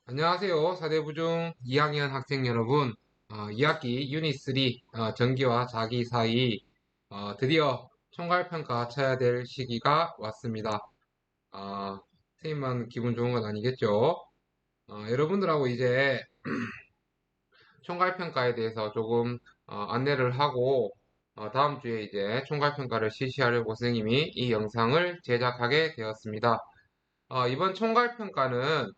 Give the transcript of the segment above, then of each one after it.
안녕하세요. 사대부중 2학년 학생 여러분. 2학기 유닛 3 전기와 자기 사이 드디어 총괄평가 쳐야 될 시기가 왔습니다. 선생님만 기분 좋은 건 아니겠죠? 여러분들하고 이제 총괄평가에 대해서 조금 안내를 하고 다음 주에 이제 총괄평가를 실시하려고 선생님이 이 영상을 제작하게 되었습니다. 이번 총괄평가는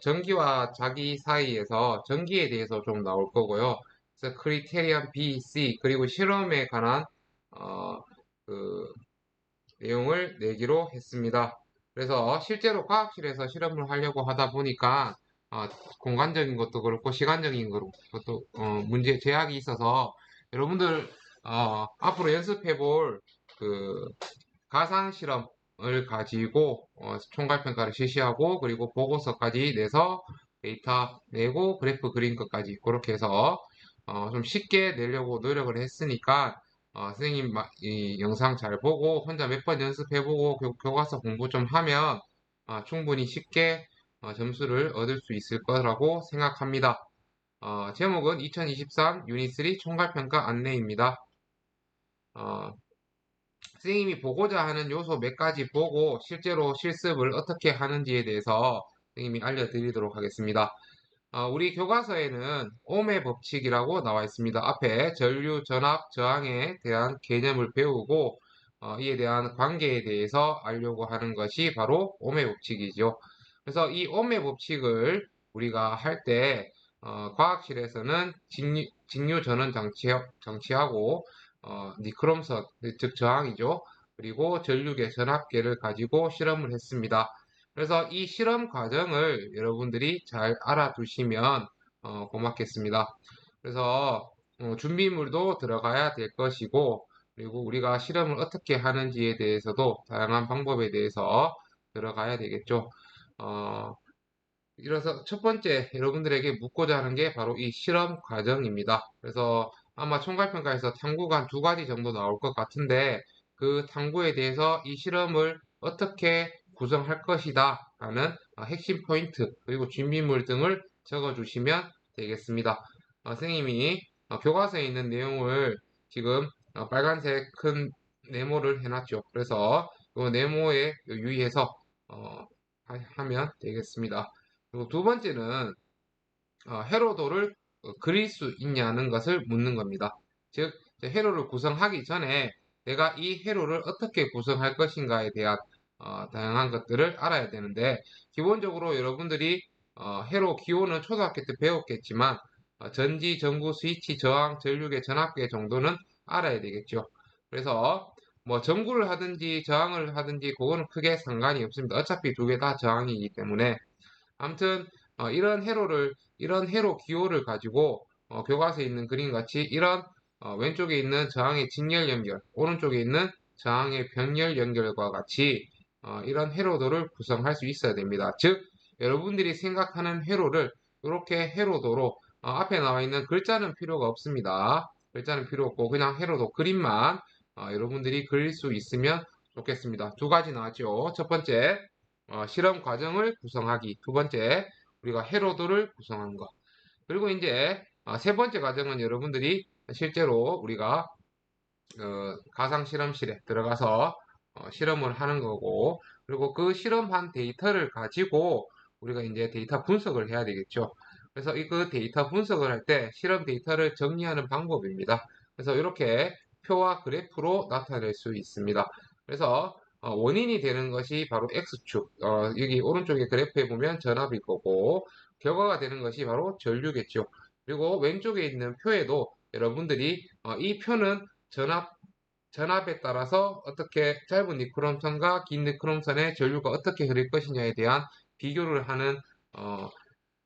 전기와 자기 사이에서 전기에 대해서 좀 나올 거고요. 그래서 크리테리언 B, C 그리고 실험에 관한 어, 그 내용을 내기로 했습니다. 그래서 실제로 과학실에서 실험을 하려고 하다 보니까 어, 공간적인 것도 그렇고 시간적인 것도 문제 제약이 있어서 여러분들 앞으로 연습해 볼그 가상 실험을 가지고 총괄평가를 실시하고 그리고 보고서까지 내서 데이터 내고 그래프 그린 것까지 그렇게 해서 좀 쉽게 내려고 노력을 했으니까 선생님 이 영상 잘 보고 혼자 몇 번 연습해보고 교과서 공부 좀 하면 충분히 쉽게 점수를 얻을 수 있을 거라고 생각합니다. 제목은 2023 유닛 3 총괄평가 안내입니다. 어, 선생님이 보고자 하는 요소 몇 가지 보고 실제로 실습을 어떻게 하는지에 대해서 선생님이 알려드리도록 하겠습니다. 우리 교과서에는 옴의 법칙이라고 나와 있습니다. 앞에 전류, 전압, 저항에 대한 개념을 배우고 이에 대한 관계에 대해서 알려고 하는 것이 바로 옴의 법칙이죠. 그래서 이 옴의 법칙을 우리가 할 때 과학실에서는 직류 전원 장치하고 니크롬선, 즉 저항이죠. 그리고 전류계, 전압계를 가지고 실험을 했습니다. 그래서 이 실험 과정을 여러분들이 잘 알아두시면 고맙겠습니다. 그래서 준비물도 들어가야 될 것이고 그리고 우리가 실험을 어떻게 하는지에 대해서도 다양한 방법에 대해서 들어가야 되겠죠. 어, 이래서 첫 번째 여러분들에게 묻고자 하는 게 바로 이 실험 과정입니다. 그래서 아마 총괄평가에서 탐구가 한 두 가지 정도 나올 것 같은데 그 탐구에 대해서 이 실험을 어떻게 구성할 것이다 라는 핵심 포인트 그리고 준비물 등을 적어 주시면 되겠습니다. 선생님이 교과서에 있는 내용을 지금 빨간색 큰 네모를 해놨죠. 그래서 이 네모에 유의해서 하면 되겠습니다. 그리고 두 번째는 회로도를 그릴 수 있냐는 것을 묻는 겁니다. 즉, 회로를 구성하기 전에 내가 이 회로를 어떻게 구성할 것인가에 대한 다양한 것들을 알아야 되는데 기본적으로 여러분들이 회로 기호는 초등학교 때 배웠겠지만 전지, 전구, 스위치, 저항, 전류계, 전압계 정도는 알아야 되겠죠. 그래서 뭐 전구를 하든지 저항을 하든지 그거는 크게 상관이 없습니다. 어차피 두 개 다 저항이기 때문에 아무튼 이런 회로 기호를 가지고 교과서에 있는 그림 같이 이런 왼쪽에 있는 저항의 직렬 연결, 오른쪽에 있는 저항의 병렬 연결과 같이 이런 회로도를 구성할 수 있어야 됩니다. 즉 여러분들이 생각하는 회로를 이렇게 회로도로 앞에 나와 있는 글자는 필요가 없습니다. 글자는 필요 없고 그냥 회로도 그림만 여러분들이 그릴 수 있으면 좋겠습니다. 두 가지 나왔죠. 첫 번째 실험 과정을 구성하기. 두 번째, 우리가 회로도를 구성하는 것. 그리고 이제 세 번째 과정은 여러분들이 실제로 우리가 가상 실험실에 들어가서 실험을 하는 거고, 그리고 그 실험한 데이터를 가지고 우리가 이제 데이터 분석을 해야 되겠죠. 그래서 이 그 데이터 분석을 할 때 실험 데이터를 정리하는 방법입니다. 그래서 이렇게 표와 그래프로 나타낼 수 있습니다. 그래서 원인이 되는 것이 바로 X축, 여기 오른쪽에 그래프에 보면 전압일 거고, 결과가 되는 것이 바로 전류겠죠. 그리고 왼쪽에 있는 표에도 여러분들이 이 표는 전압 전압에 따라서 어떻게 짧은 니크롬선과 긴 니크롬선의 전류가 어떻게 흐를 것이냐에 대한 비교를 하는 어,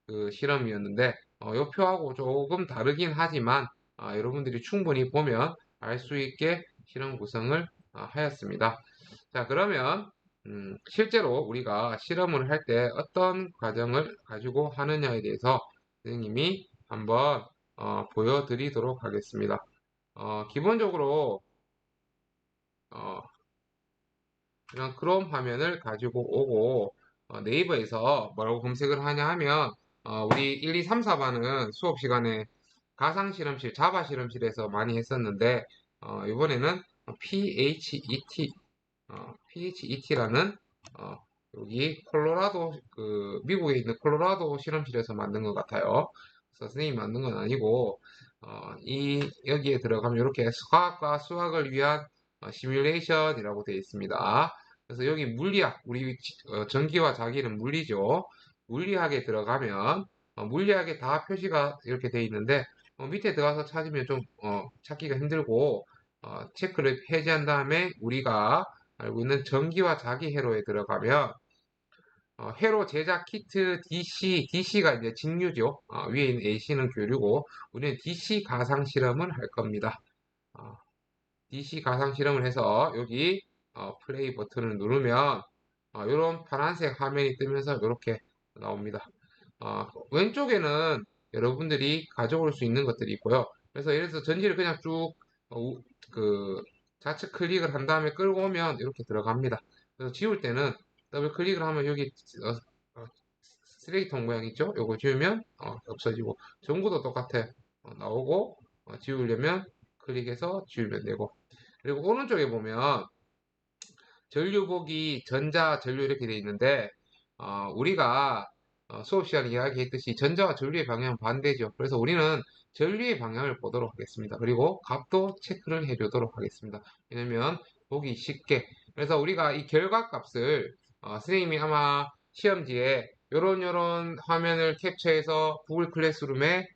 그 실험이었는데 이 표하고 조금 다르긴 하지만 여러분들이 충분히 보면 알 수 있게 실험 구성을 하였습니다. 자 그러면 실제로 우리가 실험을 할 때 어떤 과정을 가지고 하느냐에 대해서 선생님이 한번 보여드리도록 하겠습니다. 기본적으로 어, 그냥 크롬 화면을 가지고 오고 네이버에서 뭐라고 검색을 하냐 하면 우리 1, 2, 3, 4반은 수업 시간에 가상 실험실, 자바 실험실에서 많이 했었는데 이번에는 PHET라는 여기 콜로라도 미국에 있는 콜로라도 실험실에서 만든 것 같아요. 그래서 선생님이 만든 건 아니고 여기에 들어가면 이렇게 과학과 수학을 위한 시뮬레이션이라고 되어 있습니다. 그래서 여기 물리학, 우리 전기와 자기는 물리죠. 물리학에 들어가면 물리학에 다 표시가 이렇게 되어 있는데 밑에 들어가서 찾으면 좀 찾기가 힘들고 체크를 해제한 다음에 우리가 알고 있는 전기와 자기 회로에 들어가면 회로 제작 키트 DC가 이제 직류죠. 위에 있는 AC는 교류고 우리는 DC 가상 실험을 할 겁니다. 어, DC 가상 실험을 해서 여기 플레이 버튼을 누르면 이런 파란색 화면이 뜨면서 이렇게 나옵니다. 왼쪽에는 여러분들이 가져올 수 있는 것들이 있고요. 그래서 예를 들어서 전지를 그냥 쭉 그 좌측 클릭을 한 다음에 끌고 오면 이렇게 들어갑니다. 그래서 지울 때는 더블 클릭을 하면 여기 쓰레기통 모양 있죠? 요거 지우면 없어지고 전구도 똑같아 나오고 지우려면 클릭해서 지우면 되고 그리고 오른쪽에 보면 전류복이 전자, 전류 이렇게 되어 있는데 우리가 수업 시간에 이야기했듯이 전자와 전류의 방향은 반대죠. 그래서 우리는 전류의 방향을 보도록 하겠습니다. 그리고 값도 체크를 해주도록 하겠습니다. 왜냐면 보기 쉽게. 그래서 우리가 이 결과값을 선생님이 아마 시험지에 요런 화면을 캡처해서 구글 클래스룸에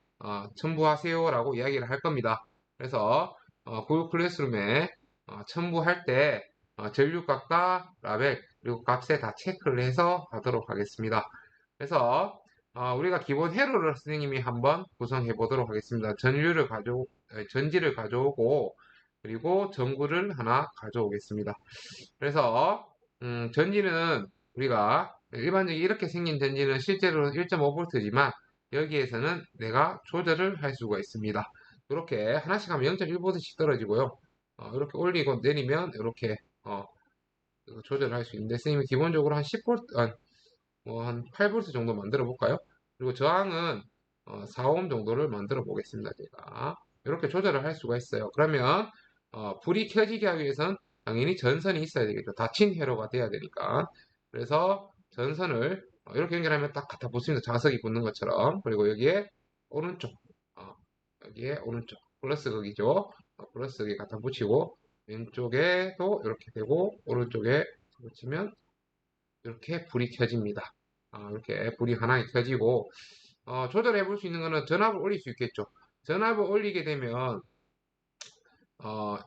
첨부하세요라고 이야기를 할 겁니다. 그래서 구글 클래스룸에 첨부할 때 전류값과 라벨 그리고 값에 다 체크를 해서 하도록 하겠습니다. 그래서 우리가 기본 회로를 선생님이 한번 구성해 보도록 하겠습니다. 전지를 가져오고 그리고 전구를 하나 가져오겠습니다. 그래서 전지는 우리가 일반적으로 이렇게 생긴 전지는 실제로 1.5V지만 여기에서는 내가 조절을 할 수가 있습니다. 이렇게 하나씩 하면 0.1V씩 떨어지고요. 이렇게 올리고 내리면 이렇게 조절할 수 있는데 선생님이 기본적으로 한 10V, 한 8V 정도 만들어 볼까요? 그리고 저항은 4오hm 정도를 만들어 보겠습니다. 제가 이렇게 조절을 할 수가 있어요. 그러면 불이 켜지게 하기 위해서는 당연히 전선이 있어야 되겠죠. 닫힌 회로가 돼야 되니까. 그래서 전선을 이렇게 연결하면 딱 갖다 붙습니다. 자석이 붙는 것처럼. 그리고 여기에 오른쪽, 여기에 오른쪽 플러스 극이죠. 플러스 극에 갖다 붙이고 왼쪽에도 이렇게 되고 오른쪽에 붙이면 이렇게 불이 켜집니다. 이렇게 불이 하나 켜지고 조절해 볼 수 있는 거는 전압을 올릴 수 있겠죠. 전압을 올리게 되면 어,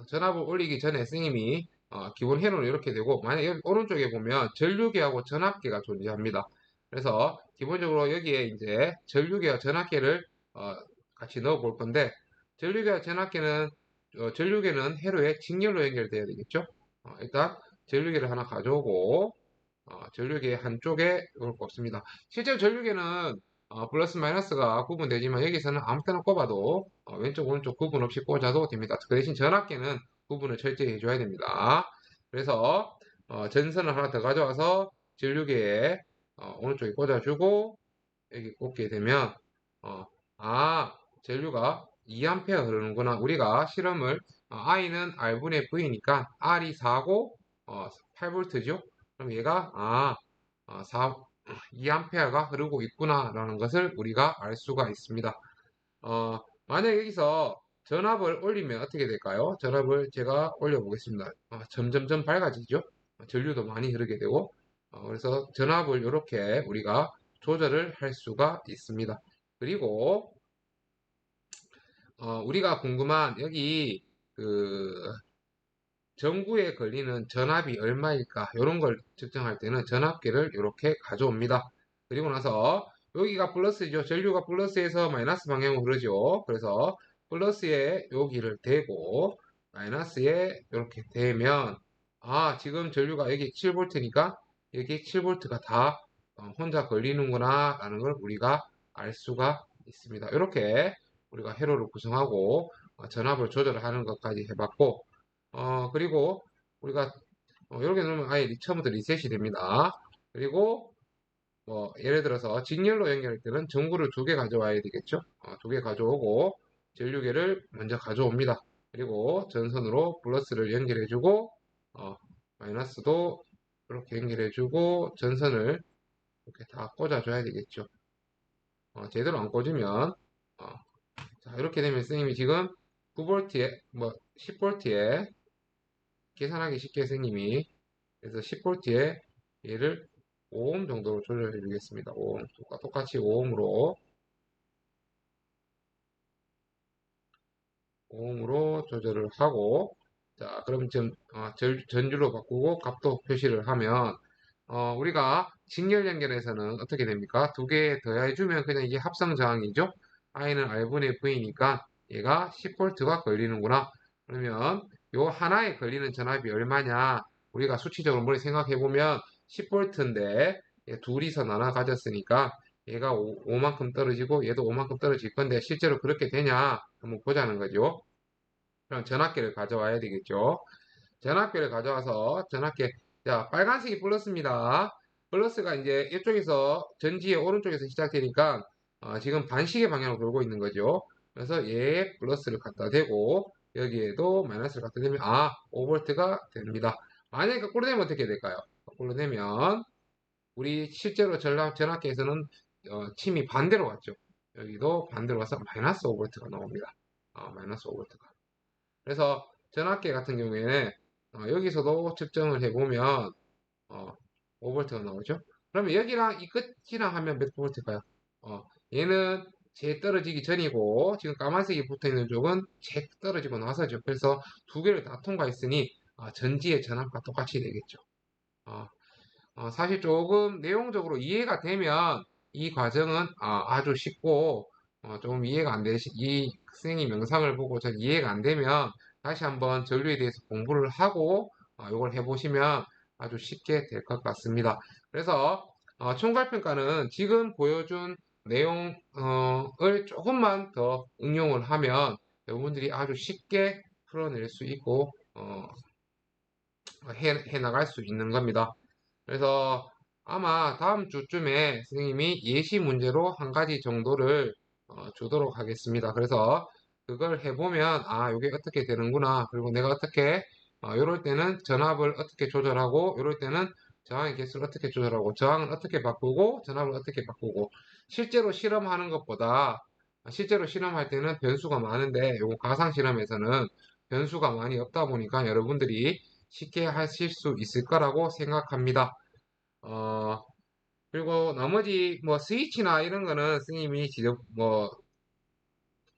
전압을 올리기 전에 선생님이 기본 회로는 이렇게 되고 만약 여기 오른쪽에 보면 전류계하고 전압계가 존재합니다. 그래서 기본적으로 여기에 이제 전류계와 전압계를 같이 넣어 볼 건데 전류계와 전류계는 회로에 직렬로 연결돼야 되겠죠. 일단 전류계를 하나 가져오고 전류계 한쪽에 이걸 꼽습니다. 실제로 전류계는 플러스 마이너스가 구분되지만 여기서는 아무 때나 꼽아도 왼쪽 오른쪽 구분 없이 꽂아도 됩니다. 그 대신 전압계는 구분을 철저히 해줘야 됩니다. 그래서 전선을 하나 더 가져와서 전류계에 오른쪽에 꽂아주고 여기 꽂게 되면 어, 전류가 2A 흐르는구나. 우리가 실험을 I는 R분의 V니까 R이 4고 8V죠. 그럼 얘가 2A가 흐르고 있구나라는 것을 우리가 알 수가 있습니다. 만약 여기서 전압을 올리면 어떻게 될까요? 전압을 제가 올려보겠습니다. 점점점 밝아지죠? 전류도 많이 흐르게 되고 그래서 전압을 이렇게 우리가 조절을 할 수가 있습니다. 그리고 우리가 궁금한 여기 그 전구에 걸리는 전압이 얼마일까 이런 걸 측정할 때는 전압계를 이렇게 가져옵니다. 그리고 나서 여기가 플러스죠. 전류가 플러스에서 마이너스 방향으로 흐르죠. 그래서 플러스에 여기를 대고 마이너스에 이렇게 대면 지금 전류가 여기 7V니까 여기 7V가 다 혼자 걸리는구나 라는 걸 우리가 알 수가 있습니다. 이렇게 우리가 회로를 구성하고 전압을 조절하는 것까지 해봤고 그리고 우리가 이렇게 누르면 아예 처음부터 리셋이 됩니다. 그리고 뭐 예를 들어서 직렬로 연결할 때는 전구를 2개 가져와야 되겠죠. 2개 가져오고 전류계를 먼저 가져옵니다. 그리고 전선으로 플러스를 연결해주고 마이너스도 이렇게 연결해주고 전선을 이렇게 다 꽂아줘야 되겠죠. 제대로 안 꽂으면 자, 이렇게 되면 선생님이 지금 9V에 뭐 10V에 계산하기 쉽게 선생님이 그래서 10V에 얘를 5옴 정도로 조절해 주겠습니다. 5옴. 똑같이 5옴으로 조절을 하고 자, 그럼 지금 전주로 바꾸고 값도 표시를 하면 우리가 직렬 연결에서는 어떻게 됩니까? 2개 더해주면 그냥 이게 합성 저항이죠. I는 R분의 V니까 얘가 10V가 걸리는구나. 그러면 요 하나에 걸리는 전압이 얼마냐? 우리가 수치적으로 머리 생각해보면 10V인데 둘이서 나눠 가졌으니까 얘가 5만큼 떨어지고 얘도 5만큼 떨어질 건데 실제로 그렇게 되냐? 한번 보자는 거죠. 그럼 전압계를 가져와야 되겠죠. 전압계를 가져와서 전압계 자 빨간색이 플러스입니다. 플러스가 이제 이쪽에서 전지의 오른쪽에서 시작되니까 지금 반시계 방향으로 돌고 있는 거죠. 그래서 얘에 플러스를 갖다 대고 여기에도 마이너스를 갖다 대면 5V가 됩니다. 만약에 거꾸로 되면 어떻게 될까요? 거꾸로 되면 우리 실제로 전압계에서는 침이 반대로 왔죠. 여기도 반대로 와서 마이너스 5V가 나옵니다. 마이너스 5V가. 그래서 전압계 같은 경우에는 여기서도 측정을 해보면 5V가 나오죠. 그러면 여기랑 이 끝이랑 하면 몇 V일까요? 얘는 제 떨어지기 전이고 지금 까만색이 붙어있는 쪽은 제 떨어지고 나서죠. 그래서 2개를 다 통과했으니 전지의 전압과 똑같이 되겠죠. 사실 조금 내용적으로 이해가 되면 이 과정은 아주 쉽고 조금 이해가 안 되시 이 선생님 영상을 보고 전 이해가 안 되면 다시 한번 전류에 대해서 공부를 하고 이걸 해보시면 아주 쉽게 될 것 같습니다. 그래서 총괄평가는 지금 보여준 내용을 조금만 더 응용을 하면 여러분들이 아주 쉽게 풀어낼 수 있고 해 나갈 수 있는 겁니다. 그래서 아마 다음 주쯤에 선생님이 예시 문제로 한 가지 정도를 주도록 하겠습니다. 그래서 그걸 해보면 이게 어떻게 되는구나. 그리고 내가 어떻게 이럴 때는 전압을 어떻게 조절하고 이럴 때는 저항의 개수를 어떻게 조절하고 저항을 어떻게 바꾸고 전압을 어떻게 바꾸고 실제로 실험하는 것보다 실제로 실험할 때는 변수가 많은데 요거 가상 실험에서는 변수가 많이 없다 보니까 여러분들이 쉽게 하실 수 있을 거라고 생각합니다. 어, 그리고 나머지 뭐 스위치나 이런 거는 스님이 직접 뭐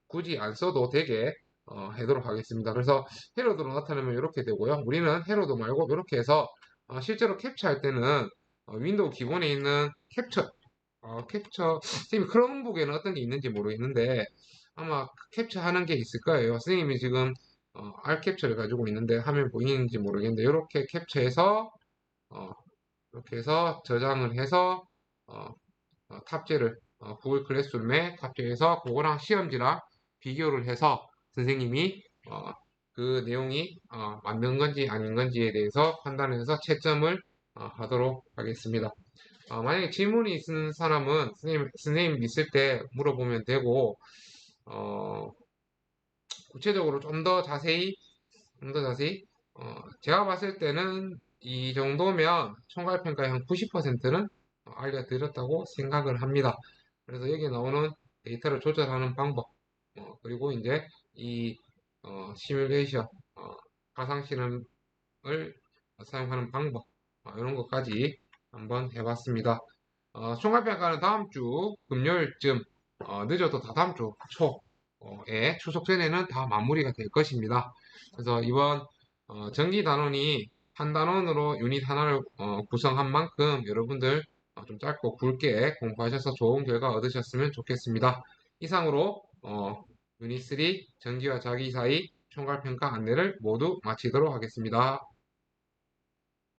굳이 안 써도 되게 하도록 하겠습니다. 그래서 헤로드로 나타내면 이렇게 되고요. 우리는 헤로드 말고 이렇게 해서 실제로 캡처할 때는 윈도우 기본에 있는 캡처 선생님 크롬북에는 어떤 게 있는지 모르겠는데 아마 캡처하는 게 있을 거예요. 선생님이 지금 R 캡처를 가지고 있는데 화면 보이는지 모르겠는데 이렇게 캡처해서 어, 이렇게 해서 저장을 해서 어, 탑재를 구글 클래스룸에 탑재해서 그거랑 시험지랑 비교를 해서 선생님이 그 내용이 맞는 건지 아닌 건지에 대해서 판단해서 채점을 하도록 하겠습니다. 만약에 질문이 있는 사람은 선생님 있을 때 물어보면 되고 어, 구체적으로 좀 더 자세히 제가 봤을 때는 이 정도면 총괄평가의 한 90%는 알려드렸다고 생각을 합니다. 그래서 여기 나오는 데이터를 조절하는 방법, 그리고 이제 이 시뮬레이션, 가상 실험을 사용하는 방법, 이런 것까지 한번 해봤습니다. 총괄평가는 다음 주 금요일쯤, 늦어도 다 다음 주 초에 추석 전에는 다 마무리가 될 것입니다. 그래서 이번 전기 단원이 한 단원으로 유닛 하나를 구성한 만큼 여러분들 좀 짧고 굵게 공부하셔서 좋은 결과 얻으셨으면 좋겠습니다. 이상으로 유닛 3 전기와 자기 사이 총괄평가 안내를 모두 마치도록 하겠습니다.